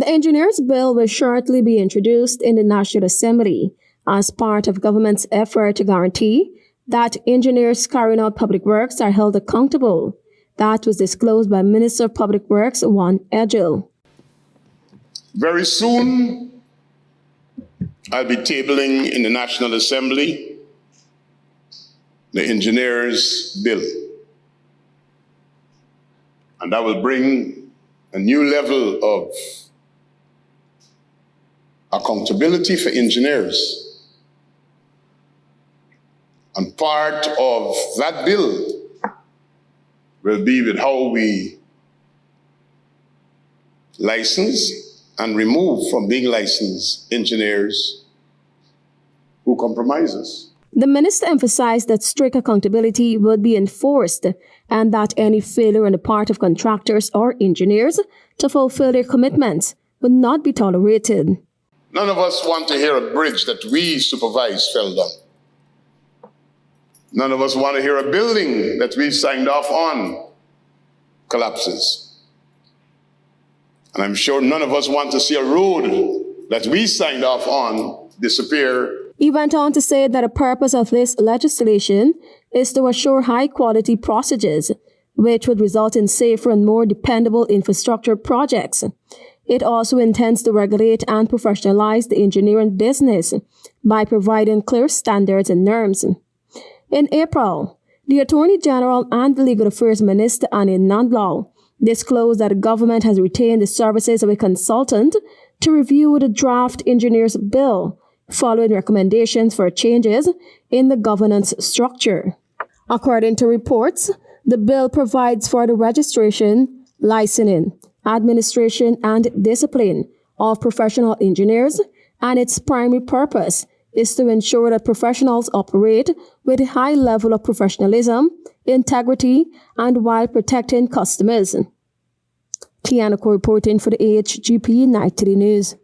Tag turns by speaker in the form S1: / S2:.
S1: The Engineers Bill will shortly be introduced in the National Assembly as part of government's effort to guarantee that engineers carrying out public works are held accountable. That was disclosed by Minister of Public Works, Edghill.
S2: Very soon, I'll be tabling in the National Assembly the Engineers Bill. And that will bring a new level of accountability for engineers. And part of that bill will be with how we license and remove from being licensed engineers who compromise us.
S1: The minister emphasized that strict accountability would be enforced and that any failure on the part of contractors or engineers to fulfill their commitments would not be tolerated.
S2: None of us want to hear a bridge that we supervised fell down. None of us want to hear a building that we signed off on collapses. And I'm sure none of us want to see a road that we signed off on disappear.
S1: He went on to say that the purpose of this legislation is to assure high-quality procedures, which would result in safer and more dependable infrastructure projects. It also intends to regulate and professionalize the engineering business by providing clear standards and norms. In April, the Attorney General and the Legal Affairs Minister, Annie Nandlaw, disclosed that the government has retained the services of a consultant to review the draft Engineers Bill, following recommendations for changes in the governance structure. According to reports, the bill provides for the registration, licensing, administration, and discipline of professional engineers, and its primary purpose is to ensure that professionals operate with a high level of professionalism, integrity, and while protecting customers. Tiana Cole reporting for the HGP Night News.